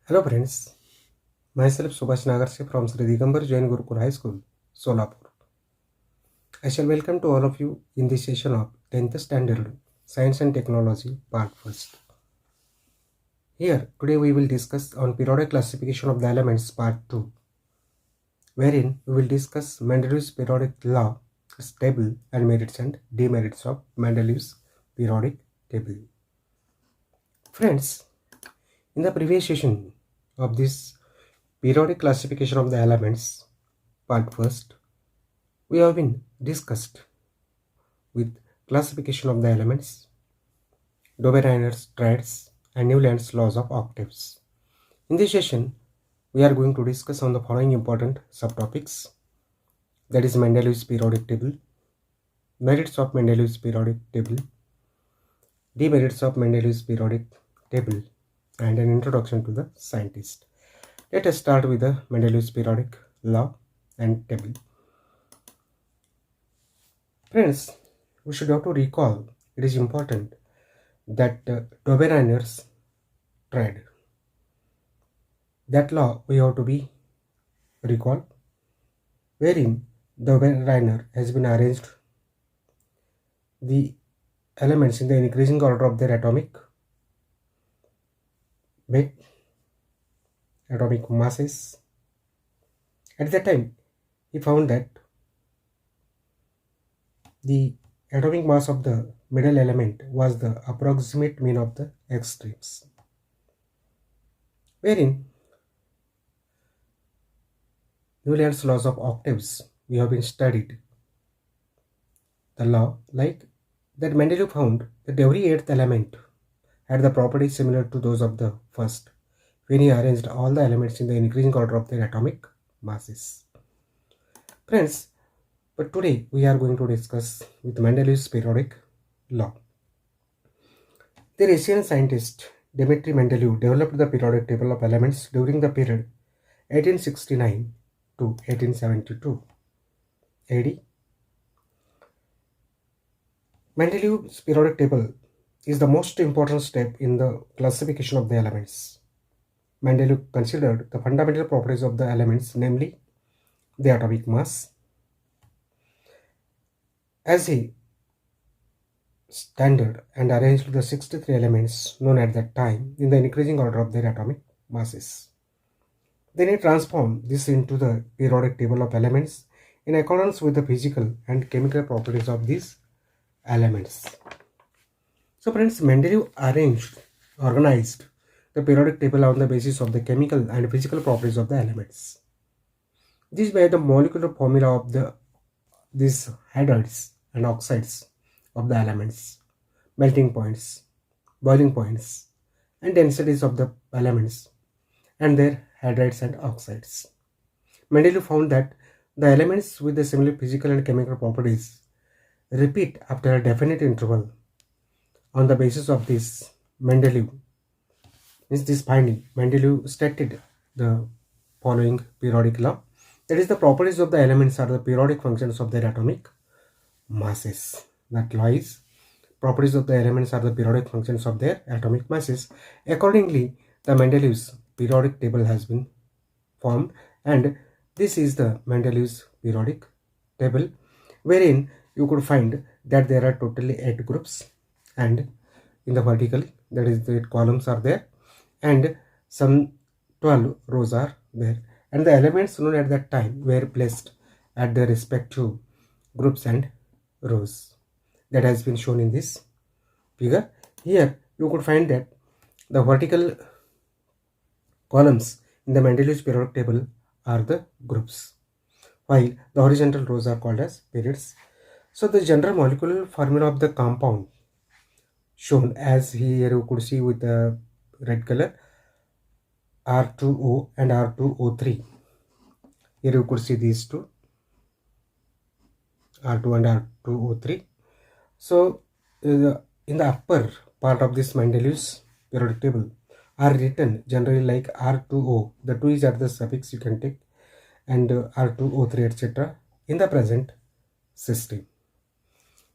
Hello friends, myself Subhash Nagarse from Sri Digambar Jain Gurukul High School, Solapur. I shall welcome to all of you in this session of 10th Standard Science and Technology Part 1st. Here, today we will discuss on periodic classification of the elements Part 2, wherein we will discuss Mendeleev's periodic law, its table and merits and demerits of Mendeleev's periodic table. Friends, in the previous session of this periodic classification of the elements, part first, we have been discussed with classification of the elements, Dobereiner's triads, and Newland's laws of octaves. In this session, we are going to discuss on the following important subtopics, that is Mendeleev's periodic table, merits of Mendeleev's periodic table, demerits of Mendeleev's periodic table, and an introduction to the scientist. Let us start with the Mendeleev's periodic law and table. Friends, we should have to recall, it is important that Dobereiner's triad, that law we have to be recalled, wherein Dobereiner has been arranged the elements in the increasing order of their atomic weight, atomic masses. At that time, he found that the atomic mass of the middle element was the approximate mean of the extremes, wherein Newland's laws of octaves we have been studied. The law like that Mendeleev found that every eighth element had the properties similar to those of the first when he arranged all the elements in the increasing order of their atomic masses. Friends, but today we are going to discuss with Mendeleev's periodic law. The Russian scientist Dmitry Mendeleev developed the periodic table of elements during the period 1869 to 1872 AD. Mendeleev's periodic table is the most important step in the classification of the elements. Mendeleev considered the fundamental properties of the elements, namely the atomic mass, as he standard and arranged the 63 elements known at that time in the increasing order of their atomic masses. Then he transformed this into the periodic table of elements in accordance with the physical and chemical properties of these elements. So friends, Mendeleev organized the periodic table on the basis of the chemical and physical properties of the elements. These were the molecular formula of these hydrides and oxides of the elements, melting points, boiling points, and densities of the elements and their hydrides and oxides. Mendeleev found that the elements with the similar physical and chemical properties repeat after a definite interval. On the basis of this, Mendeleev stated the following periodic law. That is, the properties of the elements are the periodic functions of their atomic masses. That law is, properties of the elements are the periodic functions of their atomic masses. Accordingly, the Mendeleev's periodic table has been formed, and this is the Mendeleev's periodic table, wherein you could find that there are totally 8 groups, and in the vertical, that is, the 8 columns are there, and some 12 rows are there, and the elements known at that time were placed at their respective groups and rows. That has been shown in this figure. Here you could find that the vertical columns in the Mendeleev's periodic table are the groups, while the horizontal rows are called as periods. So the general molecular formula of the compound shown as here you could see with the red color, R2O and R2O3. Here you could see these two, R2 and R2O3. So in the upper part of this Mendeleev's periodic table are written generally like R2O. The 2 is at the suffix you can take, and R2O3 etc. in the present system.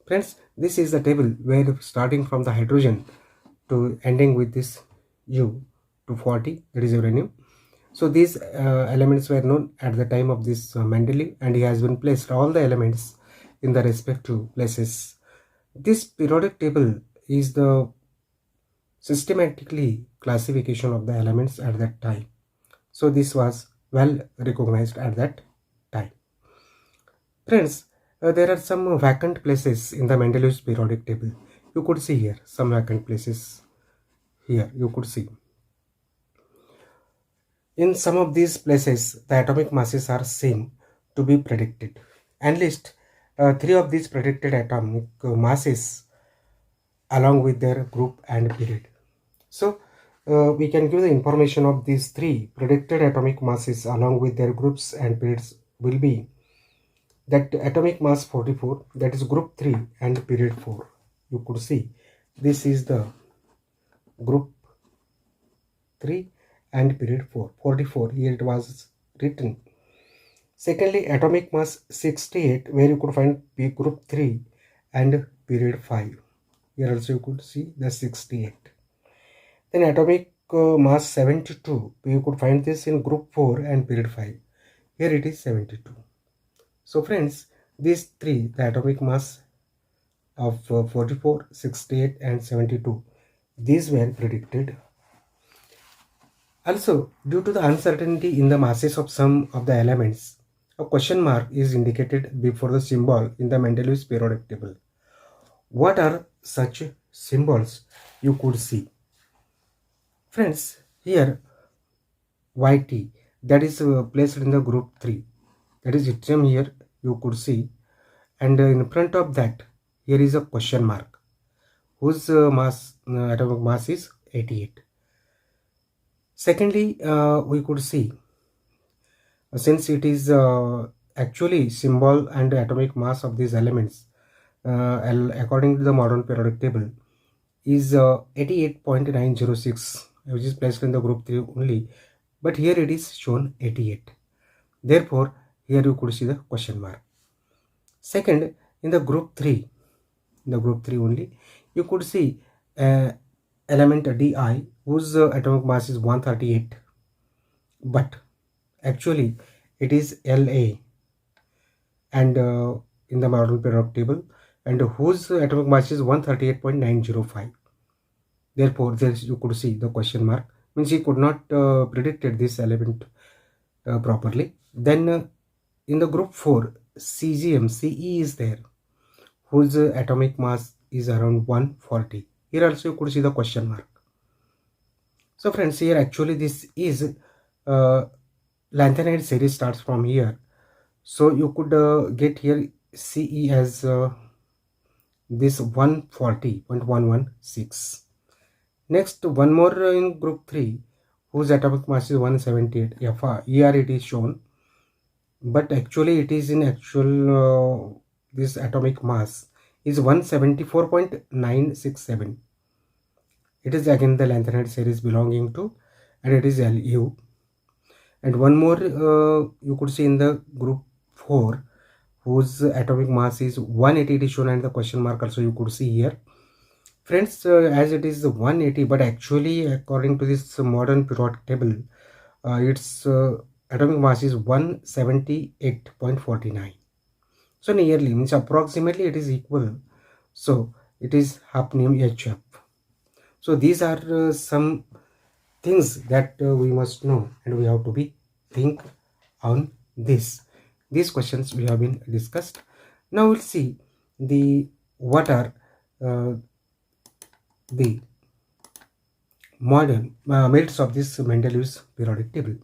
Friends, this is the table where starting from the hydrogen to ending with this U to 40, that is uranium. So these elements were known at the time of this Mendeleev, and he has been placed all the elements in the respective places. This periodic table is the systematically classification of the elements at that time. So this was well recognized at that time. Friends, there are some vacant places in the Mendeleev's periodic table. You could see here some vacant places. Here you could see. In some of these places, the atomic masses are seen to be predicted. And list 3 of these predicted atomic masses along with their group and period. So we can give the information of these 3 predicted atomic masses along with their groups and periods will be that atomic mass 44, that is group 3 and period 4. You could see this is the group 3 and period 4, 44, here it was written. Secondly, atomic mass 68, where you could find group 3 and period 5. Here also you could see the 68. Then atomic mass 72, you could find this in group 4 and period 5. Here it is 72. So friends, these 3, the atomic mass of 44, 68 and 72, these were predicted. Also, due to the uncertainty in the masses of some of the elements, a question mark is indicated before the symbol in the Mendeleev's periodic table. What are such symbols? You could see. Friends, here YT, that is placed in the group 3. That is yttrium here you could see. And in front of that, here is a question mark whose atomic mass is 88. Secondly, we could see, since it is actually symbol and atomic mass of these elements according to the modern periodic table is 88.906, which is placed in the group 3 only, but here it is shown 88. Therefore, here you could see the question mark. Second, in the group 3 only, you could see element Di whose atomic mass is 138, but actually it is La, and in the modern periodic table, and whose atomic mass is 138.905. Therefore, there you could see the question mark, means he could not predicted this element properly. Then in the group 4, cesium, Ce is there, whose atomic mass is around 140. Here also you could see the question mark. So friends, here actually this is lanthanide series starts from here. So you could get here Ce as this 140.116. Next, one more in group 3 whose atomic mass is 178. Here it is shown, but actually it is in actual this atomic mass is 174.967. It is again the lanthanide series belonging to, and it is Lu. And one more you could see in the group 4 whose atomic mass is 180, it is shown, and the question mark also you could see here. Friends, as it is 180, but actually according to this modern periodic table, its atomic mass is 178.49. So nearly, means approximately it is equal. So it is hafnium HF. So these are some things that we must know, and we have to be think on this. These questions we have been discussed. Now we'll see what are the modern merits of this Mendeleev's periodic table.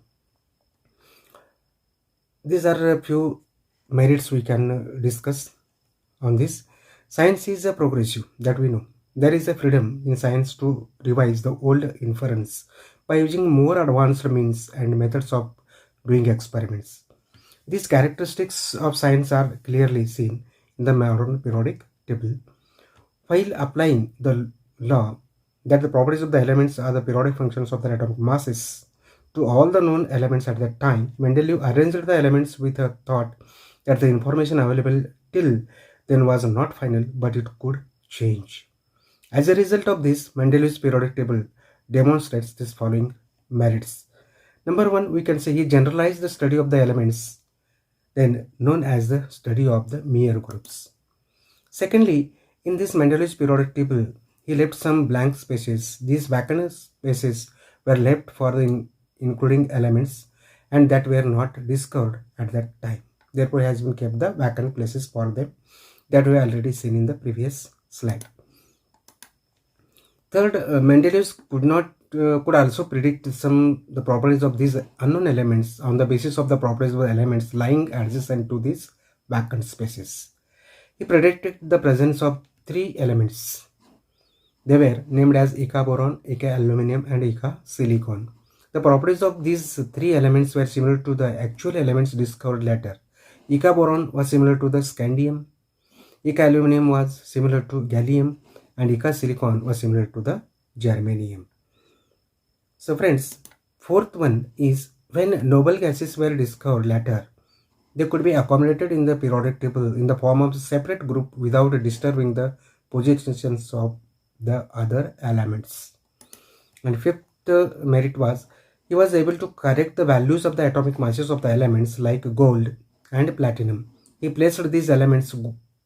These are a few merits we can discuss on this. Science is a progressive, that we know. There is a freedom in science to revise the old inference by using more advanced means and methods of doing experiments. These characteristics of science are clearly seen in the modern periodic table. While applying the law that the properties of the elements are the periodic functions of their atomic masses to all the known elements at that time, Mendeleev arranged the elements with a thought that the information available till then was not final, but it could change. As a result of this, Mendeleev's periodic table demonstrates this following merits. Number one, we can say he generalized the study of the elements, then known as the study of the mere groups. Secondly, in this Mendeleev's periodic table, he left some blank spaces. These vacant spaces were left for the including elements and that were not discovered at that time. Therefore, he has been kept the vacant places for them that we already seen in the previous slide. Third, Mendeleev could also predict the properties of these unknown elements on the basis of the properties of the elements lying adjacent to these vacant spaces. He predicted the presence of three elements. They were named as Eka boron, Eka aluminum, and Eka silicon. The properties of these three elements were similar to the actual elements discovered later. Eka boron was similar to the scandium, Eka aluminum was similar to gallium, and Eka silicon was similar to the germanium. So friends, fourth one is when noble gases were discovered later, they could be accommodated in the periodic table in the form of a separate group without disturbing the positions of the other elements. And fifth merit was he was able to correct the values of the atomic masses of the elements like gold and platinum. He placed these elements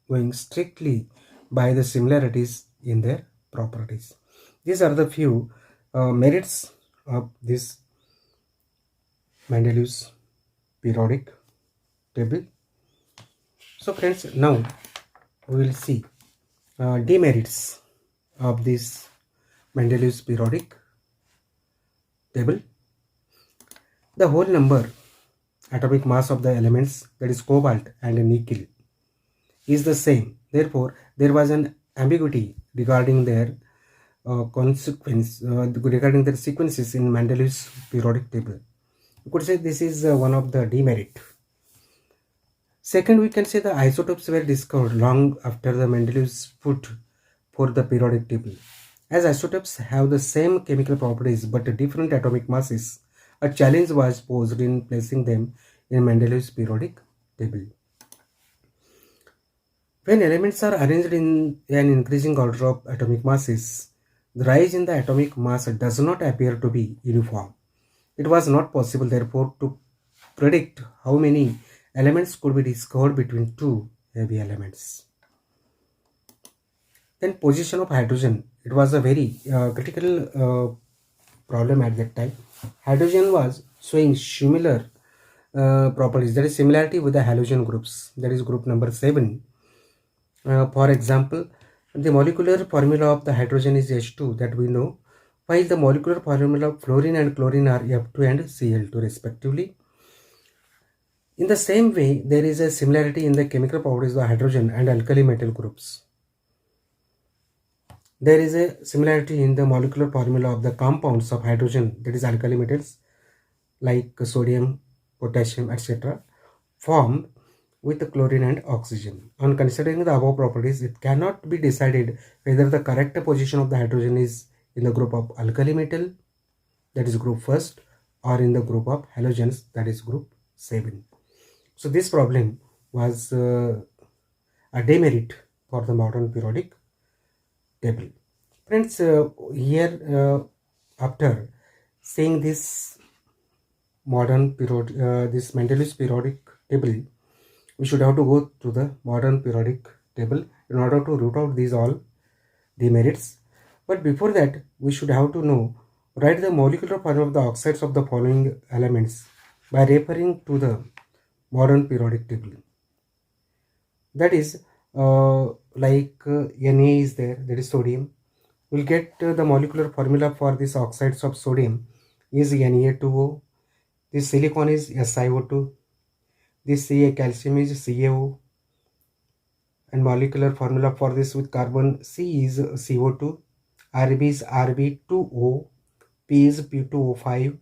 going strictly by the similarities in their properties. These are the few merits of this Mendeleev's periodic table. So friends, now we will see demerits of this Mendeleev's periodic table. The whole number atomic mass of the elements, that is cobalt and nickel, is the same. Therefore, there was an ambiguity regarding their regarding their sequences in Mendeleev's periodic table. You could say this is one of the demerit. Second, we can say the isotopes were discovered long after the Mendeleev's put for the periodic table. As isotopes have the same chemical properties but different atomic masses, a challenge was posed in placing them in Mendeleev's periodic table. When elements are arranged in an increasing order of atomic masses, the rise in the atomic mass does not appear to be uniform. It was not possible, therefore, to predict how many elements could be discovered between two heavy elements. Then position of hydrogen. It was a very critical problem at that time. Hydrogen was showing similar properties, that is similarity with the halogen groups, that is group number 7. For example, the molecular formula of the hydrogen is H2 that we know, while the molecular formula of fluorine and chlorine are F2 and Cl2 respectively. In the same way, there is a similarity in the chemical properties of hydrogen and alkali metal groups. There is a similarity in the molecular formula of the compounds of hydrogen, that is alkali metals like sodium, potassium, etc., formed with the chlorine and oxygen. On considering the above properties, it cannot be decided whether the correct position of the hydrogen is in the group of alkali metal, that is group first, or in the group of halogens, that is group 7. So this problem was a demerit for the modern periodic table. Friends, here after seeing this modern period, this Mendeleev's periodic table, we should have to go to the modern periodic table in order to root out these all demerits. But before that, we should have to know, write the molecular formula of the oxides of the following elements by referring to the modern periodic table. That is Na is there, that is sodium. We'll get the molecular formula for these oxides of sodium is Na2O. This silicon is SiO2. This Ca calcium is CaO. And molecular formula for this with carbon C is CO2. Rb is Rb2O. P is P2O5.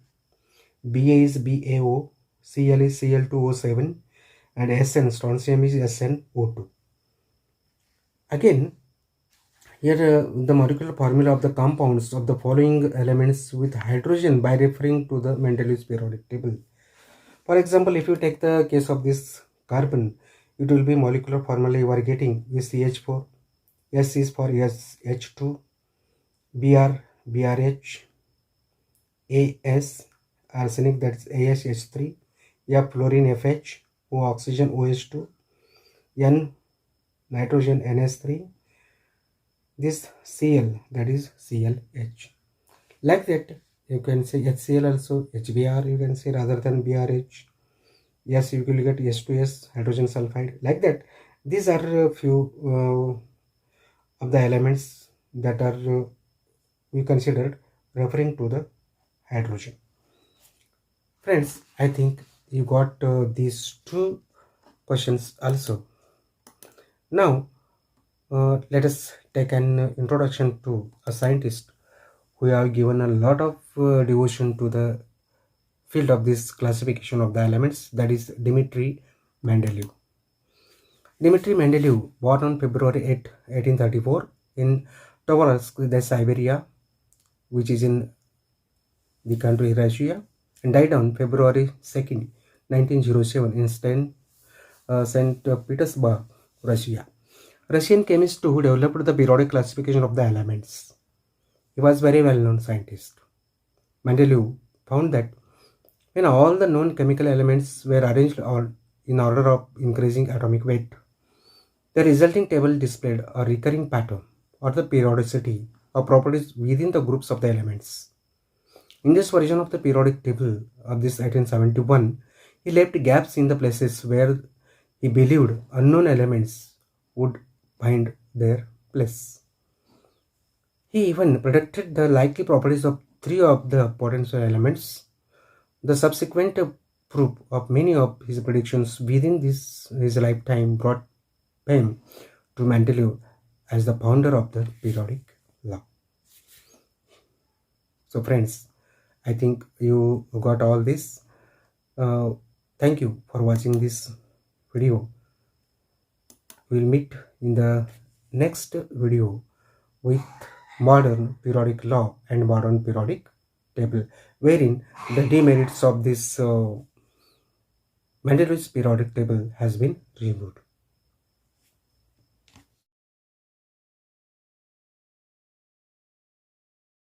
Ba is BaO. Cl is Cl2O7. And Sn, strontium is SnO2. Again, here the molecular formula of the compounds of the following elements with hydrogen by referring to the Mendeleev's periodic table. For example, if you take the case of this carbon, it will be molecular formula you are getting is CH4, S is for SH2, Br, BRH, As, arsenic, that's AsH3, F, fluorine, FH, O, oxygen, OH2, N, nitrogen, NH3, this Cl, that is ClH. Like that, you can say HCl also, HBr, you can say rather than BRH. Yes, you will get S2S, hydrogen sulfide. Like that, these are a few of the elements that are we considered referring to the hydrogen. Friends, I think you got these two questions also. Now, let us take an introduction to a scientist who have given a lot of devotion to the field of this classification of the elements, that is Dmitry Mendeleev. Dmitry Mendeleev, born on February 8, 1834 in Tobolsk, Siberia, which is in the country Russia, and died on February 2nd, 1907 in St. Petersburg, Russia. Russian chemist who developed the periodic classification of the elements. He was very well-known scientist. Mendeleev found that when all the known chemical elements were arranged in order of increasing atomic weight, the resulting table displayed a recurring pattern or the periodicity of properties within the groups of the elements. In this version of the periodic table of this 1871, he left gaps in the places where he believed unknown elements would find their place. He even predicted the likely properties of 3 of the potential elements. The subsequent proof of many of his predictions within his lifetime brought fame to Mendeleev as the founder of the periodic law. So friends, I think you got all this. Thank you for watching this video. We'll meet in the next video with modern periodic law and modern periodic table, wherein the demerits of this Mendeleev's periodic table has been removed.